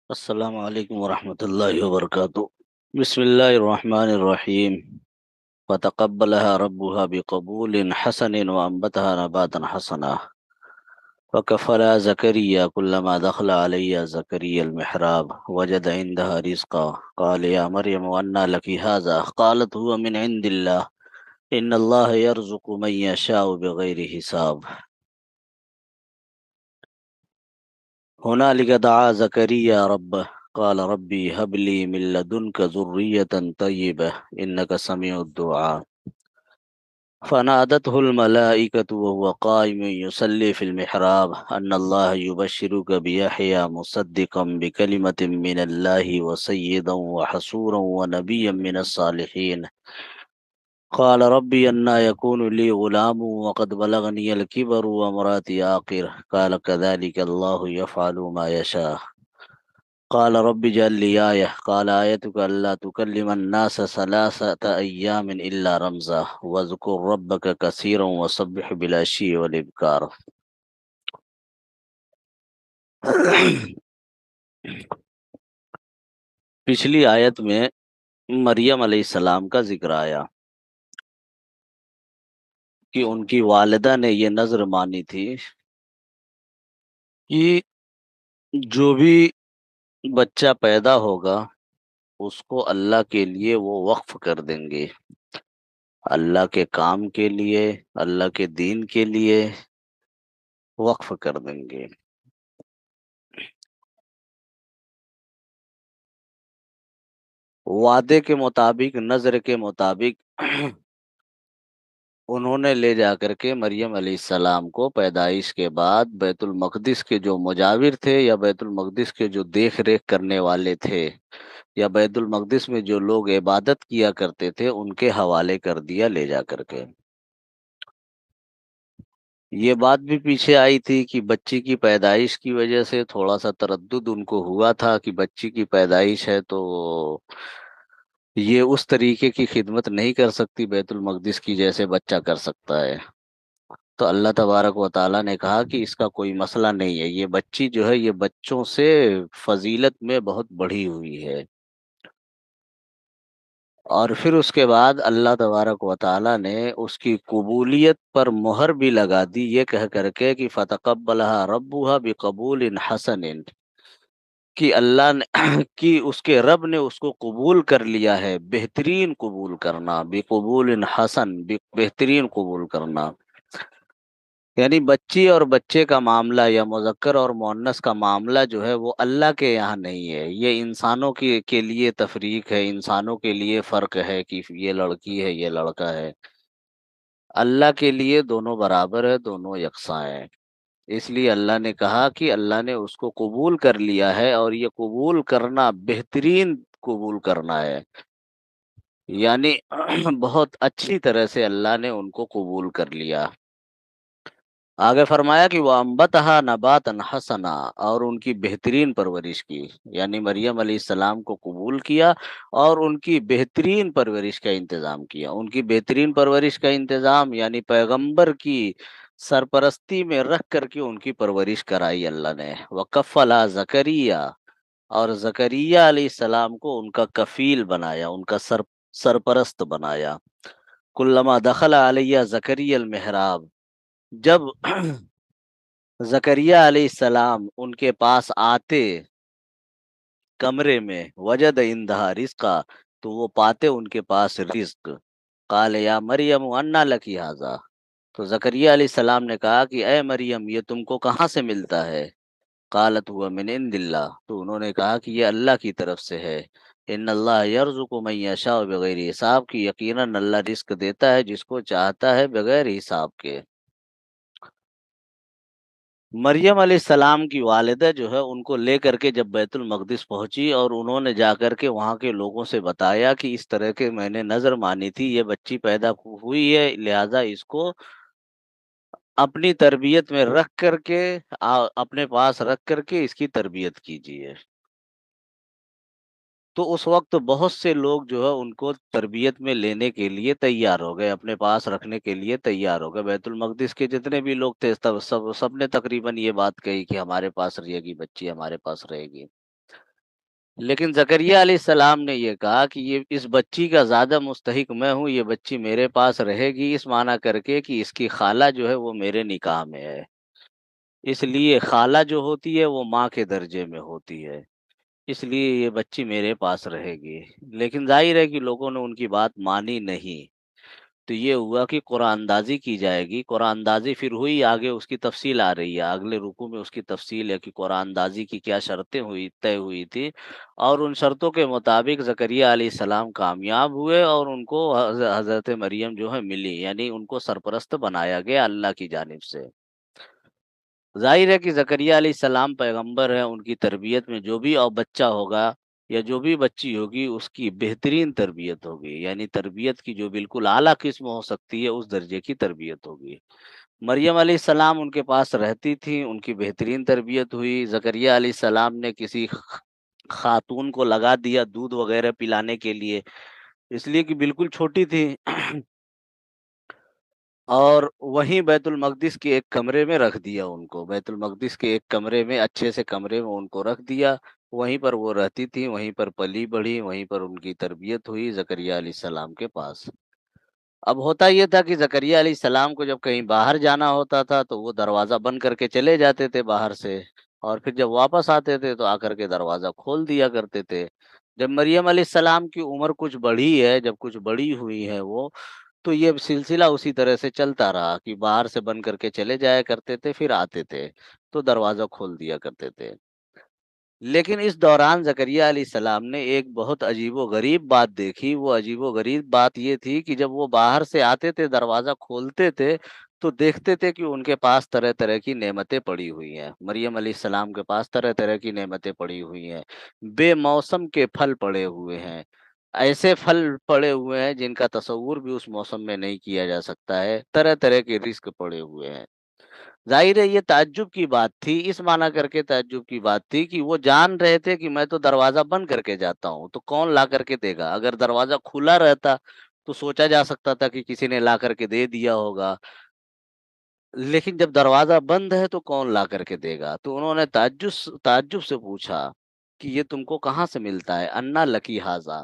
السلام علیکم ورحمۃ اللہ وبرکاتہ۔ بسم اللہ الرحمن الرحیم۔ فتقبلها ربها بقبول حسن وانبتها نباتا حسنا وكفلها زكريا كلما دخل علي زكريا المحراب وجد عندها رزقا قال يا مريم أنى لك هذا قالت هو من عند الله إن الله يرزق من يشاء بغير حساب۔ هنالك دعا زكريا ربه قال ربي هب لي من لدنك ذرية طيبة إنك سميع الدعاء فنادته الملائكة وهو قائم يصلي في المحراب أن الله يبشرك بيحيى مصدقا بكلمة من الله وسيدا وحصورا ونبيا من الصالحين قال ربي أنى يكون لي غلام وقد بلغني الكبر وامرأتي عاقر قال كذلك الله يفعل ما يشاء قال رب اجعل لي آية قال آيتك ألا تكلم الناس 3 أيام إلا رمزا واذكر ربك كثيرا وسبح بالعشي والإبكار۔ پچھلی آیت میں مریم علیہ السلام کا ذکر آیا کہ ان کی والدہ نے یہ نذر مانی تھی کہ جو بھی بچہ پیدا ہوگا اس کو اللہ کے لیے وہ وقف کر دیں گے، اللہ کے کام کے لیے، اللہ کے دین کے لیے وقف کر دیں گے۔ وعدے کے مطابق، نذر کے مطابق انہوں نے لے جا کر کے مریم علیہ السلام کو پیدائش کے بعد بیت المقدس کے جو مجاور تھے یا بیت المقدس کے جو دیکھ ریکھ کرنے والے تھے یا بیت المقدس میں جو لوگ عبادت کیا کرتے تھے ان کے حوالے کر دیا لے جا کر کے۔ یہ بات بھی پیچھے آئی تھی کہ بچی کی پیدائش کی وجہ سے تھوڑا سا تردد ان کو ہوا تھا کہ بچی کی پیدائش ہے تو یہ اس طریقے کی خدمت نہیں کر سکتی بیت المقدس کی جیسے بچہ کر سکتا ہے۔ تو اللہ تبارک و تعالیٰ نے کہا کہ اس کا کوئی مسئلہ نہیں ہے، یہ بچی جو ہے یہ بچوں سے فضیلت میں بہت بڑھی ہوئی ہے۔ اور پھر اس کے بعد اللہ تبارک و تعالیٰ نے اس کی قبولیت پر مہر بھی لگا دی یہ کہہ کر کے کہ فتقبلها ربها بقبول حسن، کہ اللہ نے کہ اس کے رب نے اس کو قبول کر لیا ہے، بہترین قبول کرنا، بقبول حسن، بہترین قبول کرنا۔ یعنی بچی اور بچے کا معاملہ یا مذکر اور مؤنث کا معاملہ جو ہے وہ اللہ کے یہاں نہیں ہے، یہ انسانوں کے لیے تفریق ہے، انسانوں کے لیے فرق ہے کہ یہ لڑکی ہے یہ لڑکا ہے۔ اللہ کے لیے دونوں برابر ہے، دونوں یکساں ہیں۔ اس لیے اللہ نے کہا کہ اللہ نے اس کو قبول کر لیا ہے، اور یہ قبول کرنا بہترین قبول کرنا ہے، یعنی بہت اچھی طرح سے اللہ نے ان کو قبول کر لیا۔ آگے فرمایا کہ وہ انبتہا نباتا حسنا، اور ان کی بہترین پرورش کی، یعنی مریم علیہ السلام کو قبول کیا اور ان کی بہترین پرورش کا انتظام کیا۔ ان کی بہترین پرورش کا انتظام یعنی پیغمبر کی سرپرستی میں رکھ کر کے ان کی پرورش کرائی اللہ نے۔ وکفلا زکریا، اور زکریہ علیہ السلام کو ان کا کفیل بنایا، ان کا سرپرست بنایا۔ کلما دخل علیہ زکریا المحراب، جب زکریا علیہ السلام ان کے پاس آتے کمرے میں، وجد عندها رزقا، تو وہ پاتے ان کے پاس رزق۔ قال یا مریم انا لکی ھذا، تو زکریا علیہ السلام نے کہا کہ اے مریم یہ تم کو کہاں سے ملتا ہے؟ قالت هو من عند اللہ، تو انہوں نے کہا کہ یہ اللہ کی طرف سے ہے۔ ان اللہ یرزق من یشاء بغیر حساب، کی یقیناً اللہ رزق دیتا ہے جس کو چاہتا ہے بغیر حساب کے۔ مریم علیہ السلام کی والدہ جو ہے ان کو لے کر کے جب بیت المقدس پہنچی اور انہوں نے جا کر کے وہاں کے لوگوں سے بتایا کہ اس طرح کے میں نے نظر مانی تھی، یہ بچی پیدا ہوئی ہے، لہذا اس کو اپنی تربیت میں رکھ کر کے اپنے پاس رکھ کر کے اس کی تربیت کیجیے۔ تو اس وقت بہت سے لوگ جو ہے ان کو تربیت میں لینے کے لیے تیار ہو گئے، اپنے پاس رکھنے کے لیے تیار ہو گئے۔ بیت المقدس کے جتنے بھی لوگ تھے سب نے تقریباً یہ بات کہی کہ ہمارے پاس رہے گی بچی، ہمارے پاس رہے گی۔ لیکن زکریا علیہ السلام نے یہ کہا کہ یہ اس بچی کا زیادہ مستحق میں ہوں، یہ بچی میرے پاس رہے گی، اس معنی کر کے کہ اس کی خالہ جو ہے وہ میرے نکاح میں ہے، اس لیے خالہ جو ہوتی ہے وہ ماں کے درجے میں ہوتی ہے، اس لیے یہ بچی میرے پاس رہے گی۔ لیکن ظاہر ہے کہ لوگوں نے ان کی بات مانی نہیں، تو یہ ہوا کہ قرآن اندازی کی جائے گی۔ قرآن اندازی پھر ہوئی، آگے اس کی تفصیل آ رہی ہے، اگلے رکوع میں اس کی تفصیل ہے کہ قرآن اندازی کی کیا شرطیں طے ہوئی تھی، اور ان شرطوں کے مطابق زکریا علیہ السلام کامیاب ہوئے، اور ان کو حضرت مریم جو ہے ملی، یعنی ان کو سرپرست بنایا گیا اللہ کی جانب سے۔ ظاہر ہے کہ زکریا علیہ السلام پیغمبر ہیں، ان کی تربیت میں جو بھی اور بچہ ہوگا یا جو بھی بچی ہوگی اس کی بہترین تربیت ہوگی، یعنی تربیت کی جو بالکل اعلیٰ قسم ہو سکتی ہے اس درجے کی تربیت ہوگی۔ مریم علیہ السلام ان کے پاس رہتی تھی، ان کی بہترین تربیت ہوئی۔ زکریا علیہ السلام نے کسی خاتون کو لگا دیا دودھ وغیرہ پلانے کے لیے، اس لیے کہ بالکل چھوٹی تھی، اور وہیں بیت المقدس کے ایک کمرے میں رکھ دیا ان کو، بیت المقدس کے ایک کمرے میں، اچھے سے کمرے میں ان کو رکھ دیا، وہیں پر وہ رہتی تھی، وہیں پر پلی بڑھی، وہیں پر ان کی تربیت ہوئی زکریا علیہ السلام کے پاس۔ اب ہوتا یہ تھا کہ زکریا علیہ السلام کو جب کہیں باہر جانا ہوتا تھا تو وہ دروازہ بند کر کے چلے جاتے تھے باہر سے، اور پھر جب واپس آتے تھے تو آ کر کے دروازہ کھول دیا کرتے تھے۔ جب مریم علیہ السلام کی عمر کچھ بڑھی ہے، جب کچھ بڑی ہوئی ہے وہ، تو یہ سلسلہ اسی طرح سے چلتا رہا کہ باہر سے بند کر کے چلے جایا کرتے تھے، پھر آتے تھے تو دروازہ کھول دیا کرتے تھے۔ لیکن اس دوران زکریا علیہ السلام نے ایک بہت عجیب و غریب بات دیکھی۔ وہ عجیب و غریب بات یہ تھی کہ جب وہ باہر سے آتے تھے دروازہ کھولتے تھے تو دیکھتے تھے کہ ان کے پاس طرح طرح کی نعمتیں پڑی ہوئی ہیں، مریم علیہ السلام کے پاس طرح طرح کی نعمتیں پڑی ہوئی ہیں، بے موسم کے پھل پڑے ہوئے ہیں، ایسے پھل پڑے ہوئے ہیں جن کا تصور بھی اس موسم میں نہیں کیا جا سکتا ہے، طرح طرح کے رزق پڑے ہوئے ہیں۔ ظاہر ہے یہ تعجب کی بات تھی، اس معنی کر کے تعجب کی بات تھی کہ وہ جان رہے تھے کہ میں تو دروازہ بند کر کے جاتا ہوں تو کون لا کر کے دے گا، اگر دروازہ کھلا رہتا تو سوچا جا سکتا تھا کہ کسی نے لا کر کے دے دیا ہوگا، لیکن جب دروازہ بند ہے تو کون لا کر کے دے گا، تو انہوں نے تعجب سے پوچھا کہ یہ تم کو کہاں سے ملتا ہے، انا لکی ہاذا،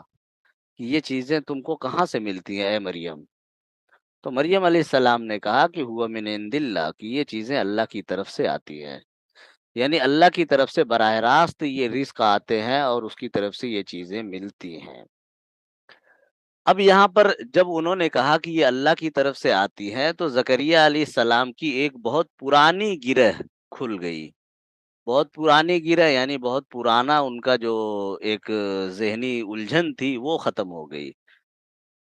کہ یہ چیزیں تم کو کہاں سے ملتی ہیں اے مریم؟ تو مریم علیہ السلام نے کہا کہ ہوا من عند اللہ، کہ یہ چیزیں اللہ کی طرف سے آتی ہیں، یعنی اللہ کی طرف سے براہ راست یہ رزق آتے ہیں اور اس کی طرف سے یہ چیزیں ملتی ہیں۔ اب یہاں پر جب انہوں نے کہا کہ یہ اللہ کی طرف سے آتی ہیں تو زکریا علیہ السلام کی ایک بہت پرانی گرہ کھل گئی، بہت پرانی گرہ یعنی بہت پرانا ان کا جو ایک ذہنی الجھن تھی وہ ختم ہو گئی۔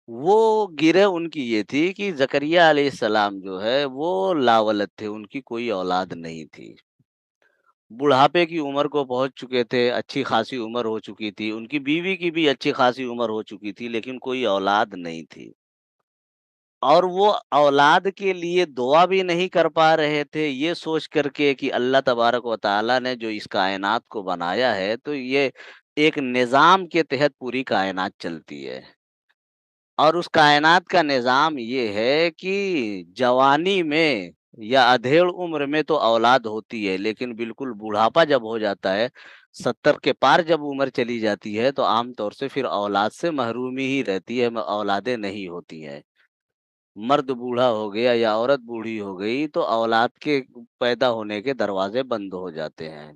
وہ گرہ ان کی یہ تھی کہ زکریا علیہ السلام جو ہے وہ لاولد تھے، ان کی کوئی اولاد نہیں تھی، بڑھاپے کی عمر کو پہنچ چکے تھے، اچھی خاصی عمر ہو چکی تھی، ان کی بیوی کی بھی اچھی خاصی عمر ہو چکی تھی، لیکن کوئی اولاد نہیں تھی، اور وہ اولاد کے لیے دعا بھی نہیں کر پا رہے تھے، یہ سوچ کر کے کہ اللہ تبارک و تعالی نے جو اس کائنات کو بنایا ہے تو یہ ایک نظام کے تحت پوری کائنات چلتی ہے، اور اس کائنات کا نظام یہ ہے کہ جوانی میں یا ادھیڑ عمر میں تو اولاد ہوتی ہے، لیکن بالکل بڑھاپا جب ہو جاتا ہے، 70 کے پار جب عمر چلی جاتی ہے تو عام طور سے پھر اولاد سے محرومی ہی رہتی ہے، اولادیں نہیں ہوتی ہیں۔ مرد بوڑھا ہو گیا یا عورت بوڑھی ہو گئی تو اولاد کے پیدا ہونے کے دروازے بند ہو جاتے ہیں۔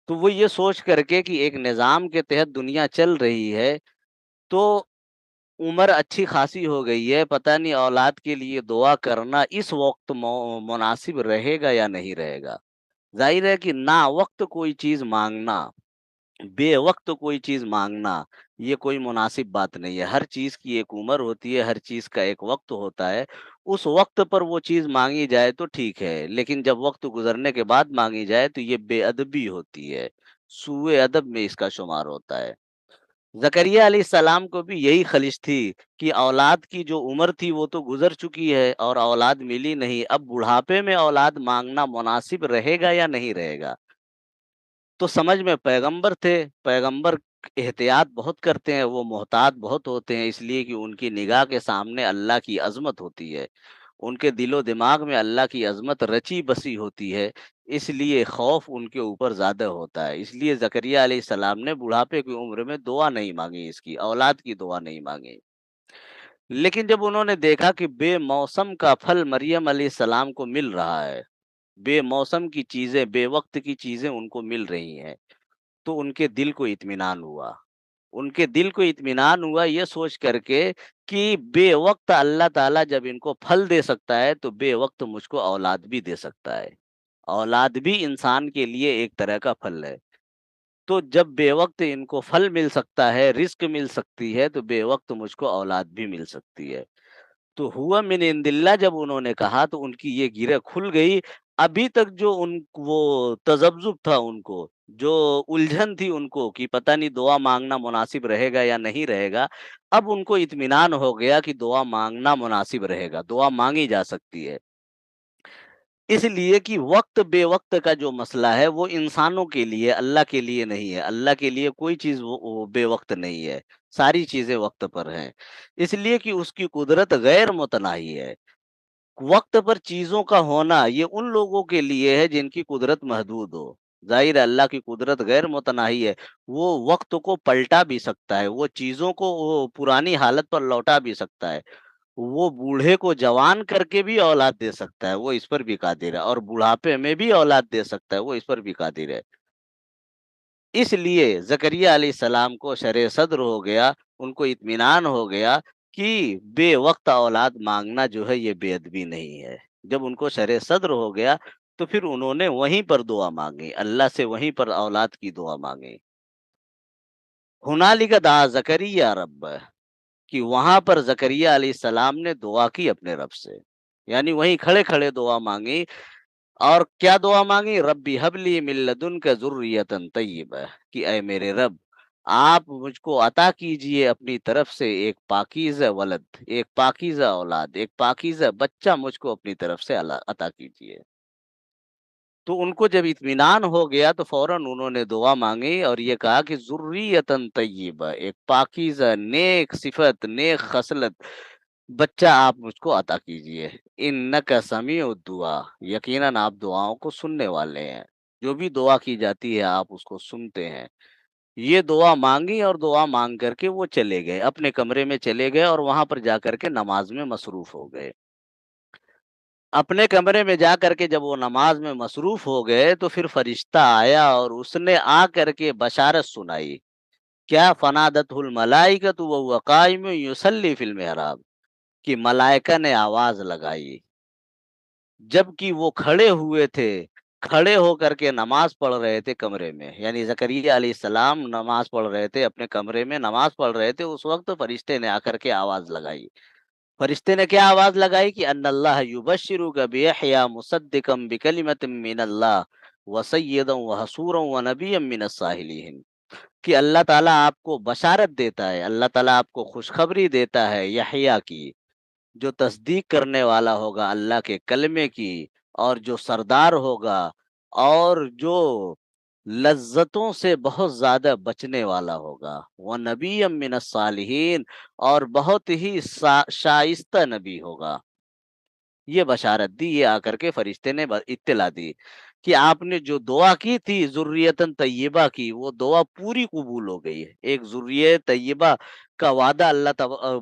تو وہ یہ سوچ کر کے کہ ایک نظام کے تحت دنیا چل رہی ہے، تو عمر اچھی خاصی ہو گئی ہے، پتہ نہیں اولاد کے لیے دعا کرنا اس وقت مناسب رہے گا یا نہیں رہے گا۔ ظاہر ہے کہ نا وقت کوئی چیز مانگنا، بے وقت کوئی چیز مانگنا، یہ کوئی مناسب بات نہیں ہے۔ ہر چیز کی ایک عمر ہوتی ہے، ہر چیز کا ایک وقت ہوتا ہے، اس وقت پر وہ چیز مانگی جائے تو ٹھیک ہے، لیکن جب وقت گزرنے کے بعد مانگی جائے تو یہ بے ادبی ہوتی ہے، سوء ادب میں اس کا شمار ہوتا ہے۔ زکریا علیہ السلام کو بھی یہی خلش تھی کہ اولاد کی جو عمر تھی وہ تو گزر چکی ہے اور اولاد ملی نہیں، اب بڑھاپے میں اولاد مانگنا مناسب رہے گا یا نہیں رہے گا؟ تو سمجھ میں پیغمبر تھے، پیغمبر احتیاط بہت کرتے ہیں، وہ محتاط بہت ہوتے ہیں، اس لیے کہ ان کی نگاہ کے سامنے اللہ کی عظمت ہوتی ہے، ان کے دل و دماغ میں اللہ کی عظمت رچی بسی ہوتی ہے، اس لیے خوف ان کے اوپر زیادہ ہوتا ہے. اس لیے زکریا علیہ السلام نے بڑھاپے کی عمر میں دعا نہیں مانگی، اس کی اولاد کی دعا نہیں مانگی. لیکن جب انہوں نے دیکھا کہ بے موسم کا پھل مریم علیہ السلام کو مل رہا ہے، بے موسم کی چیزیں، بے وقت کی چیزیں ان کو مل رہی ہیں، تو ان کے دل کو اطمینان ہوا. ان کے دل کو اطمینان ہوا یہ سوچ کر کے کہ بے وقت اللہ تعالیٰ جب ان کو پھل دے سکتا ہے تو بے وقت مجھ کو اولاد بھی دے سکتا ہے. اولاد بھی انسان کے لیے ایک طرح کا پھل ہے. تو جب بے وقت ان کو پھل مل سکتا ہے، رزق مل سکتی ہے، تو بے وقت مجھ کو اولاد بھی مل سکتی ہے. تو ہوا من عند اللہ جب انہوں نے کہا تو ان کی یہ گرہ کھل گئی. ابھی تک جو ان وہ تذبذب تھا، ان کو جو الجھن تھی ان کو کہ پتہ نہیں دعا مانگنا مناسب رہے گا یا نہیں رہے گا، اب ان کو اطمینان ہو گیا کہ دعا مانگنا مناسب رہے گا، دعا مانگی جا سکتی ہے. اس لیے کہ وقت بے وقت کا جو مسئلہ ہے وہ انسانوں کے لیے، اللہ کے لیے نہیں ہے. اللہ کے لیے کوئی چیز وہ بے وقت نہیں ہے، ساری چیزیں وقت پر ہیں. اس لیے کہ اس کی قدرت غیر متناہی ہے. وقت پر چیزوں کا ہونا یہ ان لوگوں کے لیے ہے جن کی قدرت محدود ہو. ظاہر ہے اللہ کی قدرت غیر متناہی ہے، وہ وقت کو پلٹا بھی سکتا ہے، وہ چیزوں کو وہ پرانی حالت پر لوٹا بھی سکتا ہے. وہ بوڑھے کو جوان کر کے بھی اولاد دے سکتا ہے، وہ اس پر بھی قادر ہے، اور بڑھاپے میں بھی اولاد دے سکتا ہے، وہ اس پر بھی قادر ہے. اس لیے زکریا علیہ السلام کو شرح صدر ہو گیا، ان کو اطمینان ہو گیا کہ بے وقت اولاد مانگنا جو ہے یہ بے ادبی نہیں ہے. جب ان کو شرح صدر ہو گیا تو پھر انہوں نے وہیں پر دعا مانگی، اللہ سے وہیں پر اولاد کی دعا مانگی. ہنالک دعا زکریا رب، کہ وہاں پر زکریا علیہ السلام نے دعا کی اپنے رب سے، یعنی وہیں کھڑے کھڑے دعا مانگی. اور کیا دعا مانگی؟ ربی حبلی من لدنک ذریۃ طیبہ، کہ اے میرے رب آپ مجھ کو عطا کیجئے اپنی طرف سے ایک پاکیزہ ولد، ایک پاکیزہ اولاد، ایک پاکیزہ بچہ مجھ کو اپنی طرف سے عطا کیجئے. تو ان کو جب اطمینان ہو گیا تو فوراً انہوں نے دعا مانگی اور یہ کہا کہ ذریۃ طیبہ، ایک پاکیزہ نیک صفت، نیک خصلت بچہ آپ مجھ کو عطا کیجئے. انک سمیع الدعا، یقیناً آپ دعاؤں کو سننے والے ہیں، جو بھی دعا کی جاتی ہے آپ اس کو سنتے ہیں. یہ دعا مانگی اور دعا مانگ کر کے وہ چلے گئے، اپنے کمرے میں چلے گئے اور وہاں پر جا کر کے نماز میں مصروف ہو گئے. اپنے کمرے میں جا کر کے جب وہ نماز میں مصروف ہو گئے تو پھر فرشتہ آیا اور اس نے آ کر کے بشارت سنائی. کیا؟ فنادت الملائکۃ وهو قائم یصلی فی المحراب، کہ ملائکہ نے آواز لگائی جبکہ وہ کھڑے ہوئے تھے، کھڑے ہو کر کے نماز پڑھ رہے تھے کمرے میں. یعنی زکریا علیہ السلام نماز پڑھ رہے تھے اپنے کمرے میں، نماز پڑھ رہے تھے، اس وقت فرشتے نے آ کر کے آواز لگائی. فرشتے نے کیا آواز لگائی؟ کہ ان اللہ یبشرک بیحییٰ مصدقا بکلمۃ من اللہ وسیدا وحصورا ونبیا من الصالحین، کہ اللہ تعالیٰ آپ کو بشارت دیتا ہے، اللہ تعالیٰ آپ کو خوشخبری دیتا ہے یحییٰ کی، جو تصدیق کرنے والا ہوگا اللہ کے کلمے کی، اور جو سردار ہوگا، اور جو لذتوں سے بہت زیادہ بچنے والا ہوگا، وہ نبی من الصالحین، اور بہت ہی شائستہ نبی ہوگا. یہ بشارت دی، یہ آ کر کے فرشتے نے اطلاع دی کہ آپ نے جو دعا کی تھی ذریۃ طیبہ کی، وہ دعا پوری قبول ہو گئی ہے. ایک ذریہ طیبہ کا وعدہ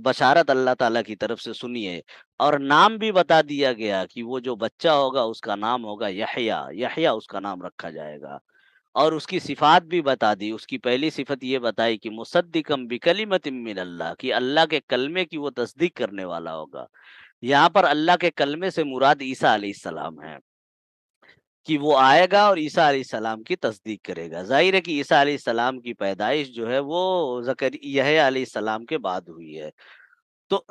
بشارت اللہ تعالیٰ کی طرف سے سنی ہے. اور نام بھی بتا دیا گیا کہ وہ جو بچہ ہوگا اس کا نام ہوگا یحییٰ، یحییٰ اس کا نام رکھا جائے گا. اور اس کی صفات بھی بتا دی. اس کی پہلی صفت یہ بتائی کہ مصدقم بکلمۃ من اللہ، کہ اللہ کے کلمے کی وہ تصدیق کرنے والا ہوگا. یہاں پر اللہ کے کلمے سے مراد عیسیٰ علیہ السلام ہے، کہ وہ آئے گا اور عیسیٰ علیہ السلام کی تصدیق کرے گا. ظاہر ہے کہ عیسیٰ علیہ السلام کی پیدائش جو ہے وہ یحییٰ علیہ السلام کے بعد ہوئی ہے. تو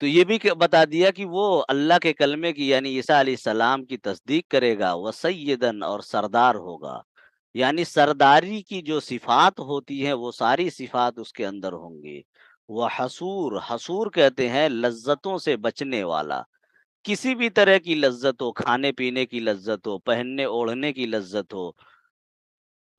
تو یہ بھی بتا دیا کہ وہ اللہ کے کلمے کی یعنی عیسیٰ علیہ السلام کی تصدیق کرے گا. وہ سیدن، اور سردار ہوگا، یعنی سرداری کی جو صفات ہوتی ہیں وہ ساری صفات اس کے اندر ہوں گی. وہ حصور، حصور کہتے ہیں لذتوں سے بچنے والا. کسی بھی طرح کی لذت ہو، کھانے پینے کی لذت ہو، پہننے اوڑھنے کی لذت ہو،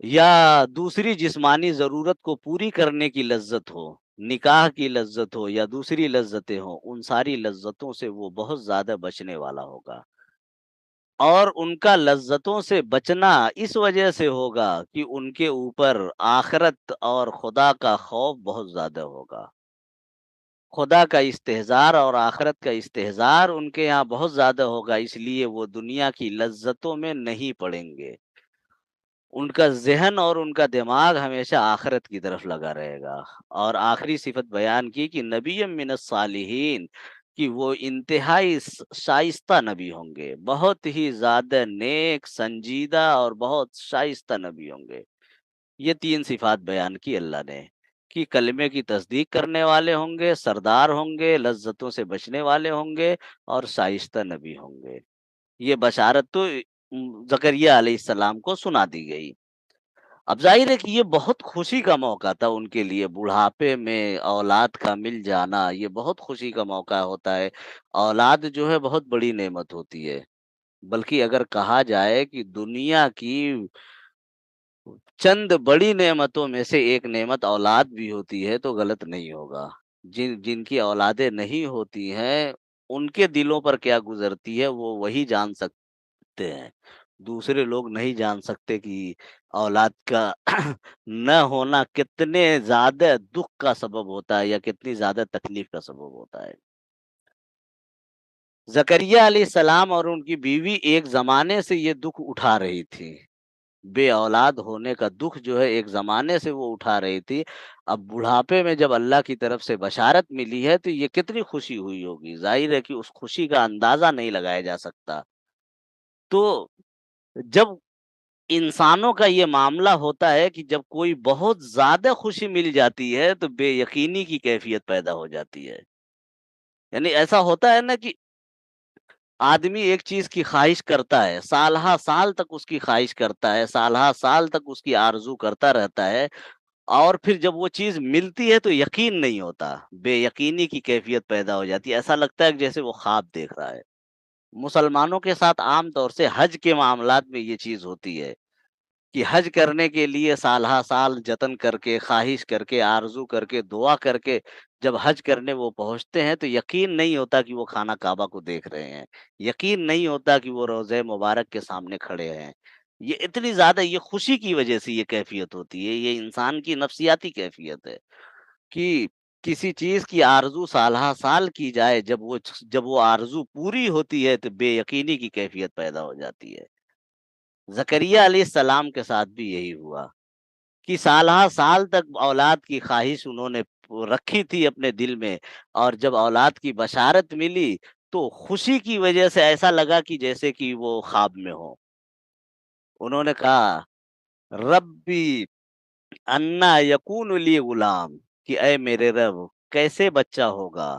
یا دوسری جسمانی ضرورت کو پوری کرنے کی لذت ہو، نکاح کی لذت ہو یا دوسری لذتیں ہوں، ان ساری لذتوں سے وہ بہت زیادہ بچنے والا ہوگا. اور ان کا لذتوں سے بچنا اس وجہ سے ہوگا کہ ان کے اوپر آخرت اور خدا کا خوف بہت زیادہ ہوگا۔ خدا کا استحضار اور آخرت کا استحضار ان کے یہاں بہت زیادہ ہوگا، اس لیے وہ دنیا کی لذتوں میں نہیں پڑیں گے۔ ان کا ذہن اور ان کا دماغ ہمیشہ آخرت کی طرف لگا رہے گا۔ اور آخری صفت بیان کی کہ نبی من الصالحین، کہ وہ انتہائی شائستہ نبی ہوں گے، بہت ہی زیادہ نیک، سنجیدہ اور بہت شائستہ نبی ہوں گے۔ یہ تین صفات بیان کی اللہ نے، کہ کلمے کی تصدیق کرنے والے ہوں گے، سردار ہوں گے، لذتوں سے بچنے والے ہوں گے، اور شائستہ نبی ہوں گے۔ یہ بشارت تو زکریا علیہ السلام کو سنا دی گئی۔ اب ظاہر ہے کہ یہ بہت خوشی کا موقع تھا ان کے لیے، بڑھاپے میں اولاد کا مل جانا یہ بہت خوشی کا موقع ہوتا ہے۔ اولاد جو ہے بہت بڑی نعمت ہوتی ہے، بلکہ اگر کہا جائے کہ دنیا کی چند بڑی نعمتوں میں سے ایک نعمت اولاد بھی ہوتی ہے تو غلط نہیں ہوگا۔ جن جن کی اولادیں نہیں ہوتی ہیں، ان کے دلوں پر کیا گزرتی ہے وہ وہی جان سکتے ہیں۔ دوسرے لوگ نہیں جان سکتے کہ اولاد کا نہ ہونا کتنے زیادہ دکھ کا سبب ہوتا ہے یا کتنی زیادہ تکلیف کا سبب ہوتا ہے۔ زکریا علیہ السلام اور ان کی بیوی ایک زمانے سے یہ دکھ اٹھا رہی تھی، بے اولاد ہونے کا دکھ جو ہے ایک زمانے سے وہ اٹھا رہی تھی۔ اب بڑھاپے میں جب اللہ کی طرف سے بشارت ملی ہے تو یہ کتنی خوشی ہوئی ہوگی، ظاہر ہے کہ اس خوشی کا اندازہ نہیں لگایا جا سکتا۔ تو جب انسانوں کا یہ معاملہ ہوتا ہے کہ جب کوئی بہت زیادہ خوشی مل جاتی ہے تو بے یقینی کی کیفیت پیدا ہو جاتی ہے۔ یعنی ایسا ہوتا ہے نا کہ آدمی ایک چیز کی خواہش کرتا ہے، سالہ سال تک اس کی خواہش کرتا ہے، سالہ سال تک اس کی آرزو کرتا رہتا ہے، اور پھر جب وہ چیز ملتی ہے تو یقین نہیں ہوتا، بے یقینی کی کیفیت پیدا ہو جاتی ہے، ایسا لگتا ہے کہ جیسے وہ خواب دیکھ رہا ہے۔ مسلمانوں کے ساتھ عام طور سے حج کے معاملات میں یہ چیز ہوتی ہے کہ حج کرنے کے لیے سالہ سال جتن کر کے، خواہش کر کے، آرزو کر کے، دعا کر کے جب حج کرنے وہ پہنچتے ہیں تو یقین نہیں ہوتا کہ وہ خانہ کعبہ کو دیکھ رہے ہیں، یقین نہیں ہوتا کہ وہ روضہ مبارک کے سامنے کھڑے ہیں۔ یہ اتنی زیادہ یہ خوشی کی وجہ سے یہ کیفیت ہوتی ہے، یہ انسان کی نفسیاتی کیفیت ہے کہ کسی چیز کی آرزو سالہ سال کی جائے، جب وہ آرزو پوری ہوتی ہے تو بے یقینی کی کیفیت پیدا ہو جاتی ہے۔ زکریا علیہ السلام کے ساتھ بھی یہی ہوا کہ سالہ سال تک اولاد کی خواہش انہوں نے رکھی تھی اپنے دل میں، اور جب اولاد کی بشارت ملی تو خوشی کی وجہ سے ایسا لگا کہ جیسے کہ وہ خواب میں ہو۔ انہوں نے کہا ربی انا یکون لی غلام، کہ اے میرے رب کیسے بچہ ہوگا،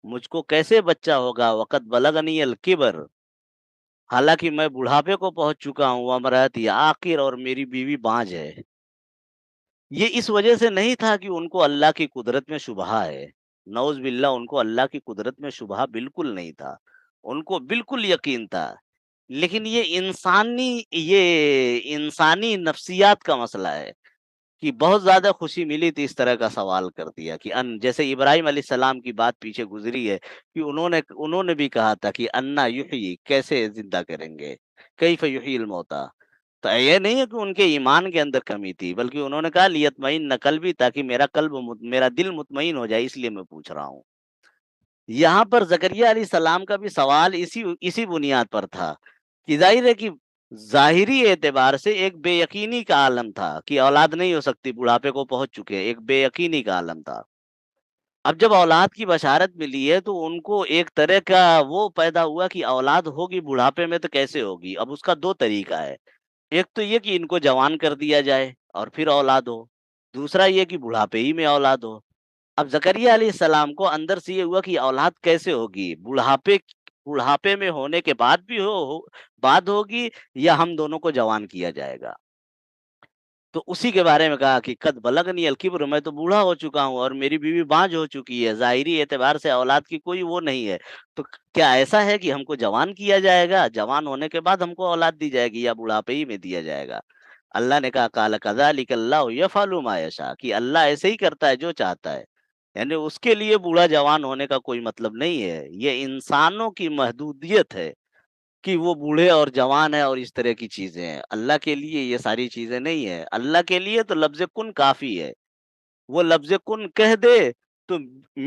مجھ کو کیسے بچہ ہوگا، وقت بلغنی الکبر، حالانکہ میں بڑھاپے کو پہنچ چکا ہوں، امرأتی عاقر، اور میری بیوی بانجھ ہے۔ یہ اس وجہ سے نہیں تھا کہ ان کو اللہ کی قدرت میں شبہہ ہے، نعوذ باللہ، ان کو اللہ کی قدرت میں شبہہ بالکل نہیں تھا، ان کو بالکل یقین تھا۔ لیکن یہ انسانی نفسیات کا مسئلہ ہے کہ بہت زیادہ خوشی ملی تو اس طرح کا سوال کر دیا کہ جیسے ابراہیم علیہ السلام کی بات پیچھے گزری ہے کہ انہوں نے بھی کہا تھا کہ انا یحیی، کیسے زندہ کریں گے، کیف یحیی الموتیٰ۔ تو یہ نہیں ہے کہ ان کے ایمان کے اندر کمی تھی، بلکہ انہوں نے کہا لیطمئن قلبی، تاکہ میرا دل مطمئن ہو جائے، اس لیے میں پوچھ رہا ہوں۔ یہاں پر زکریا علیہ السلام کا بھی سوال اسی بنیاد پر تھا کہ ظاہر ہے کہ ظاہری اعتبار سے ایک بے یقینی کا عالم تھا کہ اولاد نہیں ہو سکتی، بڑھاپے کو پہنچ چکے، ایک بے یقینی کا عالم تھا۔ اب جب اولاد کی بشارت ملی ہے تو ان کو ایک طرح کا وہ پیدا ہوا کہ اولاد ہوگی بڑھاپے میں تو کیسے ہوگی۔ اب اس کا دو طریقہ ہے، ایک تو یہ کہ ان کو جوان کر دیا جائے اور پھر اولاد ہو، دوسرا یہ کہ بڑھاپے ہی میں اولاد ہو۔ اب زکریا علیہ السلام کو اندر سے یہ ہوا کہ اولاد کیسے ہوگی، بڑھاپے میں ہونے کے بعد بھی بعد ہوگی، یا ہم دونوں کو جوان کیا جائے گا۔ تو اسی کے بارے میں کہا کہ قد بلغنی الکبر، میں تو بوڑھا ہو چکا ہوں اور میری بیوی بانجھ ہو چکی ہے، ظاہری اعتبار سے اولاد کی کوئی وہ نہیں ہے، تو کیا ایسا ہے کہ ہم کو جوان کیا جائے گا، جوان ہونے کے بعد ہم کو اولاد دی جائے گی یا بڑھاپے ہی میں دیا جائے گا؟ اللہ نے کہا قال کذلک اللہ یفعل ما یشاء، کہ اللہ ایسے ہی کرتا ہے جو چاہتا ہے، یعنی اس کے لیے بوڑھا جوان ہونے کا کوئی مطلب نہیں ہے، یہ انسانوں کی محدودیت ہے۔ کہ وہ بوڑھے اور جوان ہے اور اس طرح کی چیزیں ہیں. اللہ کے لیے یہ ساری چیزیں نہیں ہے. اللہ کے لیے تو لفظ کن کافی ہے. وہ لفظ کن کہہ دے تو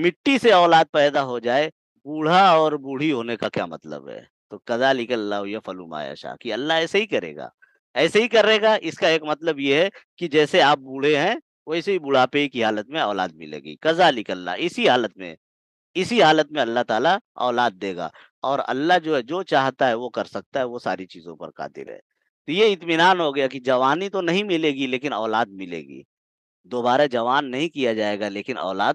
مٹی سے اولاد پیدا ہو جائے. بوڑھا اور بوڑھی ہونے کا کیا مطلب ہے؟ تو کذالک اللہ یفعل ما یشاء، کہ اللہ ایسے ہی کرے گا، ایسے ہی کرے گا. اس کا ایک مطلب یہ ہے کہ جیسے آپ بوڑھے ہیں ویسے ہی بڑھاپے کی حالت میں اولاد ملے گی. کذالک اللہ، اسی حالت میں اللہ تعالیٰ اولاد دے گا. اور اللہ جو ہے جو چاہتا ہے وہ کر سکتا ہے، وہ ساری چیزوں پر قادر ہے. تو یہ اطمینان ہو گیا کہ جوانی تو نہیں ملے گی لیکن اولاد ملے گی. دوبارہ جوان نہیں کیا جائے گا لیکن اولاد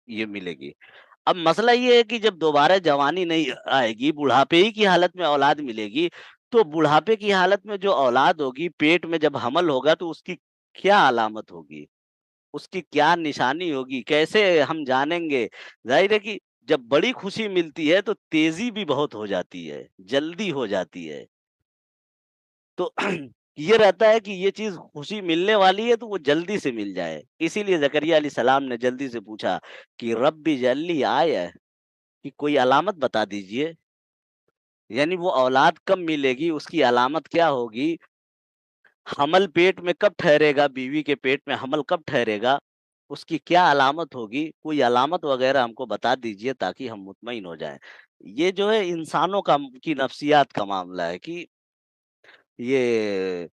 یہ ملے گی. اب مسئلہ یہ ہے کہ جب دوبارہ جوانی نہیں آئے گی، بڑھاپے ہی کی حالت میں اولاد ملے گی، تو بڑھاپے کی حالت میں جو اولاد ہوگی، پیٹ میں جب حمل ہوگا تو اس کی کیا علامت ہوگی، اس کی کیا نشانی ہوگی، کیسے ہم جانیں گے؟ ظاہر ہے کہ جب بڑی خوشی ملتی ہے تو تیزی بھی بہت ہو جاتی ہے، جلدی ہو جاتی ہے. تو یہ رہتا ہے کہ یہ چیز خوشی ملنے والی ہے تو وہ جلدی سے مل جائے. اسی لیے زکریا علیہ السلام نے جلدی سے پوچھا کہ رب جلی آئے، کہ کوئی علامت بتا دیجئے. یعنی وہ اولاد کب ملے گی، اس کی علامت کیا ہوگی، حمل پیٹ میں کب ٹھہرے گا، بیوی کے پیٹ میں حمل کب ٹھہرے گا، اس کی کیا علامت ہوگی، کوئی علامت وغیرہ ہم کو بتا دیجئے تاکہ ہم مطمئن ہو جائیں. یہ جو ہے انسانوں کی نفسیات کا معاملہ ہے کہ یہ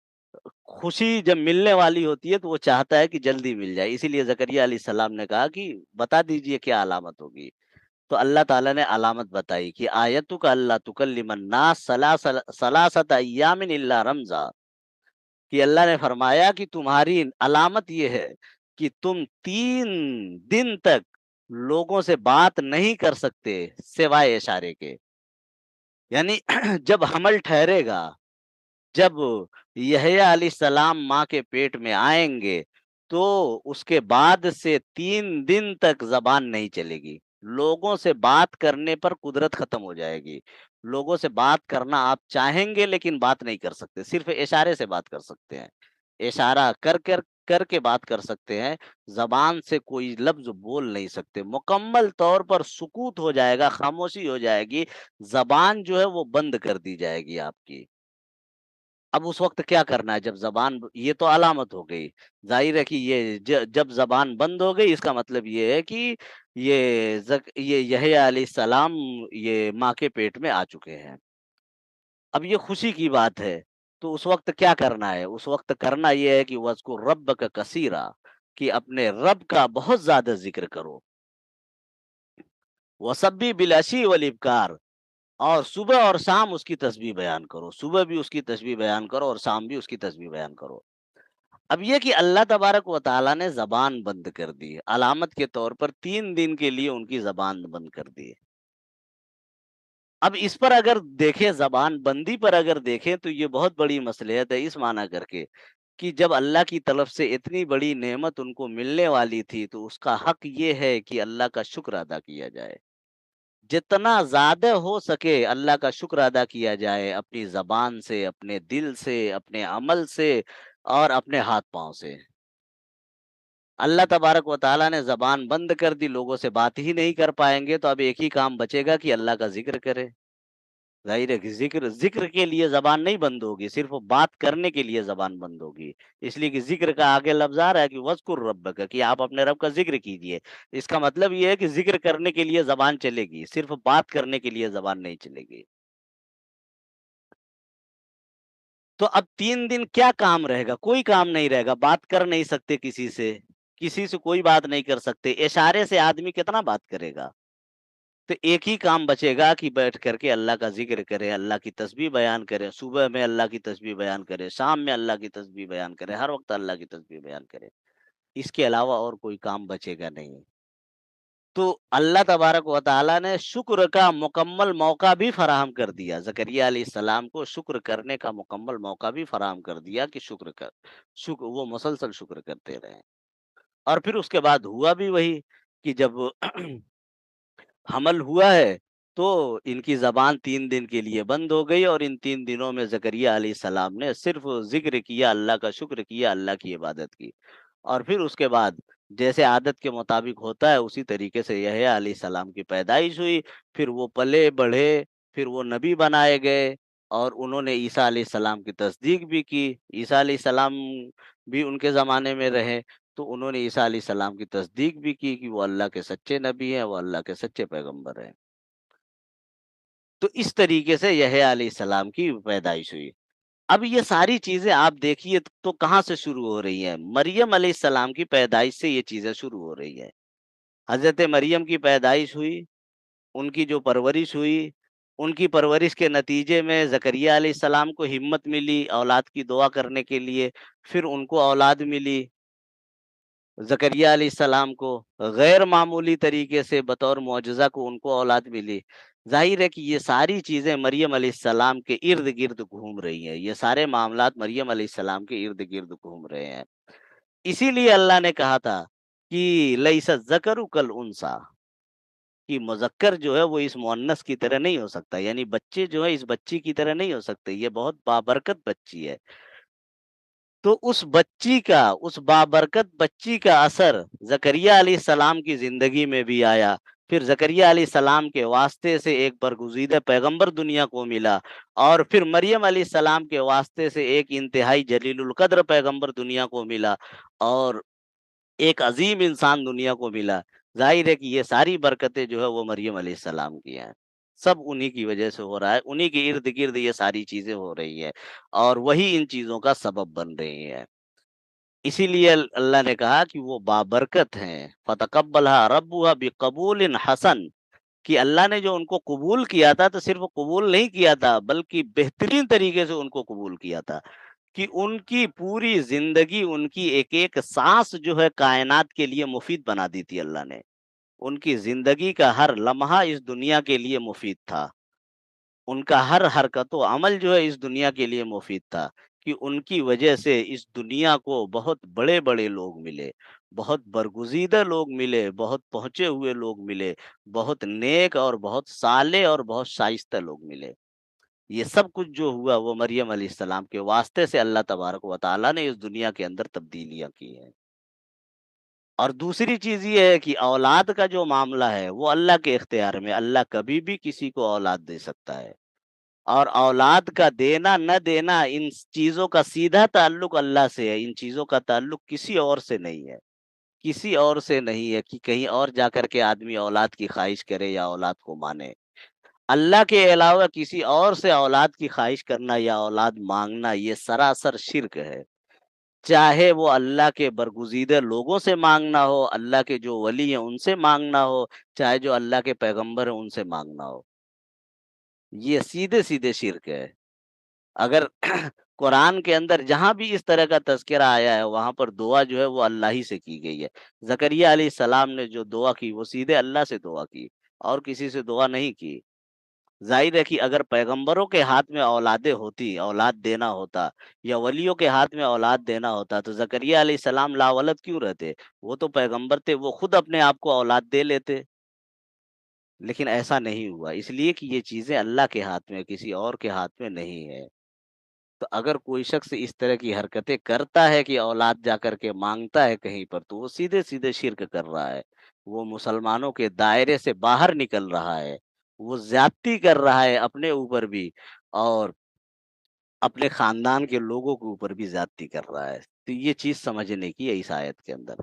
خوشی جب ملنے والی ہوتی ہے تو وہ چاہتا ہے کہ جلدی مل جائے. اسی لیے زکریا علیہ السلام نے کہا کہ بتا دیجئے کیا علامت ہوگی. تو اللہ تعالیٰ نے علامت بتائی کہ آیتُ کا اللہ تکلم الناس ثلاثۃ ایام الا رمزا، کہ اللہ نے فرمایا کہ تمہاری علامت یہ ہے کہ تم 3 دن تک لوگوں سے بات نہیں کر سکتے سوائے اشارے کے. یعنی جب حمل ٹھہرے گا، جب یحییٰ علیہ السلام ماں کے پیٹ میں آئیں گے تو اس کے بعد سے 3 دن تک زبان نہیں چلے گی. لوگوں سے بات کرنے پر قدرت ختم ہو جائے گی. لوگوں سے بات کرنا آپ چاہیں گے لیکن بات نہیں کر سکتے، صرف اشارے سے بات کر سکتے ہیں. اشارہ کر کے بات کر سکتے ہیں. زبان سے کوئی لفظ بول نہیں سکتے. مکمل طور پر سکوت ہو جائے گا، خاموشی ہو جائے گی. زبان جو ہے وہ بند کر دی جائے گی آپ کی. اب اس وقت کیا کرنا ہے جب یہ تو علامت ہو گئی. ظاہر ہے کہ یہ جب زبان بند ہو گئی، اس کا مطلب یہ ہے کہ یہ یحییٰ علیہ السلام یہ ماں کے پیٹ میں آ چکے ہیں. اب یہ خوشی کی بات ہے. تو اس وقت کیا کرنا ہے؟ اس وقت کرنا یہ ہے کہ وَاذْكُر رَبَّكَ كَثِيرًا، کہ اپنے رب کا بہت زیادہ ذکر کرو. وَسَبِّحْ بِالْعَشِيِّ وَالْإِبْكَارِ، اور صبح اور شام اس کی تسبیح بیان کرو. صبح بھی اس کی تسبیح بیان کرو اور شام بھی اس کی تسبیح بیان کرو. اب یہ کہ اللہ تبارک و تعالیٰ نے زبان بند کر دی، علامت کے طور پر 3 دن کے لیے ان کی زبان بند کر دی. اب اس پر اگر دیکھیں، زبان بندی پر اگر دیکھیں تو یہ بہت بڑی مصلحت ہے، اس معنی کر کے کہ جب اللہ کی طرف سے اتنی بڑی نعمت ان کو ملنے والی تھی تو اس کا حق یہ ہے کہ اللہ کا شکر ادا کیا جائے. جتنا زیادہ ہو سکے اللہ کا شکر ادا کیا جائے، اپنی زبان سے، اپنے دل سے، اپنے عمل سے اور اپنے ہاتھ پاؤں سے. اللہ تبارک و تعالیٰ نے زبان بند کر دی، لوگوں سے بات ہی نہیں کر پائیں گے، تو اب ایک ہی کام بچے گا کہ اللہ کا ذکر کرے. ظاہر ہے کہ ذکر کے لیے زبان نہیں بند ہوگی، صرف بات کرنے کے لیے زبان بند ہوگی. اس لیے کہ ذکر کا آگے لفظ آ رہا ہے کہ وَاذْكُر رَبَّكَ، کہ آپ اپنے رب کا ذکر کیجئے. اس کا مطلب یہ ہے کہ ذکر کرنے کے لیے زبان چلے گی، صرف بات کرنے کے لیے زبان نہیں چلے گی. تو اب 3 دن کیا کام رہے گا؟ کوئی کام نہیں رہے گا. بات کر نہیں سکتے کسی سے کوئی بات نہیں کر سکتے. اشارے سے آدمی کتنا بات کرے گا؟ تو ایک ہی کام بچے گا کہ بیٹھ کر کے اللہ کا ذکر کرے، اللہ کی تسبیح بیان کرے. صبح میں اللہ کی تسبیح بیان کرے، شام میں اللہ کی تسبیح بیان کرے، ہر وقت اللہ کی تسبیح بیان کرے. اس کے علاوہ اور کوئی کام بچے گا نہیں. تو اللہ تبارک و تعالیٰ نے شکر کا مکمل موقع بھی فراہم کر دیا. زکریا علیہ السلام کو شکر کرنے کا مکمل موقع بھی فراہم کر دیا کہ شکر وہ مسلسل شکر کرتے رہے. اور پھر اس کے بعد ہوا بھی وہی کہ جب حمل ہوا ہے تو ان کی زبان 3 دن کے لیے بند ہو گئی، اور ان 3 دنوں میں زکریا علیہ السلام نے صرف ذکر کیا، اللہ کا شکر کیا، اللہ کی عبادت کی. اور پھر اس کے بعد جیسے عادت کے مطابق ہوتا ہے اسی طریقے سے یحییٰ علیہ السلام کی پیدائش ہوئی. پھر وہ پلے بڑھے پھر وہ نبی بنائے گئے اور انہوں نے عیسیٰ علیہ السلام کی تصدیق بھی کی۔ عیسیٰ علیہ السلام بھی ان کے زمانے میں رہے، تو انہوں نے عیسیٰ علیہ السلام کی تصدیق بھی کی کہ وہ اللہ کے سچے نبی ہیں، وہ اللہ کے سچے پیغمبر ہیں۔ تو اس طریقے سے یحییٰ علیہ السلام کی پیدائش ہوئی۔ اب یہ ساری چیزیں آپ دیکھیے تو کہاں سے شروع ہو رہی ہیں؟ مریم علیہ السلام کی پیدائش سے یہ چیزیں شروع ہو رہی ہیں۔ حضرت مریم کی پیدائش ہوئی، ان کی جو پرورش ہوئی، ان کی پرورش کے نتیجے میں زکریا علیہ السلام کو ہمت ملی اولاد کی دعا کرنے کے لیے، پھر ان کو اولاد ملی، زکریا علیہ السلام کو غیر معمولی طریقے سے بطور معجزہ کو ان کو اولاد ملی۔ ظاہر ہے کہ یہ ساری چیزیں مریم علیہ السلام کے ارد گرد گھوم رہی ہیں، یہ سارے معاملات مریم علیہ السلام کے ارد گرد گھوم رہے ہیں۔ اسی لیے اللہ نے کہا تھا کہ لیس الذکر کالانثیٰ، کہ مذکر جو ہے وہ اس مؤنث کی طرح نہیں ہو سکتا، یعنی بچے جو ہے اس بچی کی طرح نہیں ہو سکتے، یہ بہت بابرکت بچی ہے۔ تو اس بچی کا، اس بابرکت بچی کا اثر زکریا علیہ السلام کی زندگی میں بھی آیا۔ پھر زکریا علیہ السلام کے واسطے سے ایک برگزیدہ پیغمبر دنیا کو ملا، اور پھر مریم علیہ السلام کے واسطے سے ایک انتہائی جلیل القدر پیغمبر دنیا کو ملا، اور ایک عظیم انسان دنیا کو ملا۔ ظاہر ہے کہ یہ ساری برکتیں جو ہے وہ مریم علیہ السلام کی ہیں، سب انہی کی وجہ سے ہو رہا ہے، انہی کے ارد گرد یہ ساری چیزیں ہو رہی ہیں، اور وہی ان چیزوں کا سبب بن رہی ہیں۔ اسی لیے اللہ نے کہا کہ وہ بابرکت ہیں، فتقبلها ربها بقبول حسن، کہ اللہ نے جو ان کو قبول کیا تھا تو صرف قبول نہیں کیا تھا بلکہ بہترین طریقے سے ان کو قبول کیا تھا، کہ ان کی پوری زندگی، ان کی ایک ایک سانس جو ہے کائنات کے لیے مفید بنا دی تھی اللہ نے۔ ان کی زندگی کا ہر لمحہ اس دنیا کے لیے مفید تھا، ان کا ہر حرکت و عمل جو ہے اس دنیا کے لیے مفید تھا، کہ ان کی وجہ سے اس دنیا کو بہت بڑے بڑے لوگ ملے، بہت برگزیدہ لوگ ملے، بہت پہنچے ہوئے لوگ ملے، بہت نیک اور بہت صالح اور بہت شائستہ لوگ ملے۔ یہ سب کچھ جو ہوا وہ مریم علیہ السلام کے واسطے سے اللہ تبارک و تعالیٰ نے اس دنیا کے اندر تبدیلیاں کی ہیں۔ اور دوسری چیز یہ ہے کہ اولاد کا جو معاملہ ہے وہ اللہ کے اختیار میں، اللہ کبھی بھی کسی کو اولاد دے سکتا ہے، اور اولاد کا دینا نہ دینا ان چیزوں کا سیدھا تعلق اللہ سے ہے، ان چیزوں کا تعلق کسی اور سے نہیں ہے، کسی اور سے نہیں ہے کہ کہیں اور جا کر کے آدمی اولاد کی خواہش کرے یا اولاد کو مانے۔ اللہ کے علاوہ کسی اور سے اولاد کی خواہش کرنا یا اولاد مانگنا یہ سراسر شرک ہے، چاہے وہ اللہ کے برگزیدہ لوگوں سے مانگنا ہو، اللہ کے جو ولی ہیں ان سے مانگنا ہو، چاہے جو اللہ کے پیغمبر ہیں ان سے مانگنا ہو، یہ سیدھے سیدھے شرک ہے۔ اگر قرآن کے اندر جہاں بھی اس طرح کا تذکرہ آیا ہے وہاں پر دعا جو ہے وہ اللہ ہی سے کی گئی ہے۔ زکریا علیہ السلام نے جو دعا کی وہ سیدھے اللہ سے دعا کی، اور کسی سے دعا نہیں کی۔ ظاہر ہے کہ اگر پیغمبروں کے ہاتھ میں اولادیں ہوتی، اولاد دینا ہوتا، یا ولیوں کے ہاتھ میں اولاد دینا ہوتا تو زکریا علیہ السلام لاولد کیوں رہتے؟ وہ تو پیغمبر تھے، وہ خود اپنے آپ کو اولاد دے لیتے، لیکن ایسا نہیں ہوا، اس لیے کہ یہ چیزیں اللہ کے ہاتھ میں، کسی اور کے ہاتھ میں نہیں ہے۔ تو اگر کوئی شخص اس طرح کی حرکتیں کرتا ہے کہ اولاد جا کر کے مانگتا ہے کہیں پر، تو وہ سیدھے سیدھے شرک کر رہا ہے، وہ مسلمانوں کے دائرے سے باہر نکل رہا ہے، وہ زیادتی کر رہا ہے اپنے اوپر بھی، اور اپنے خاندان کے لوگوں کے اوپر بھی زیادتی کر رہا ہے۔ تو یہ چیز سمجھنے کی ہے اس آیت کے اندر۔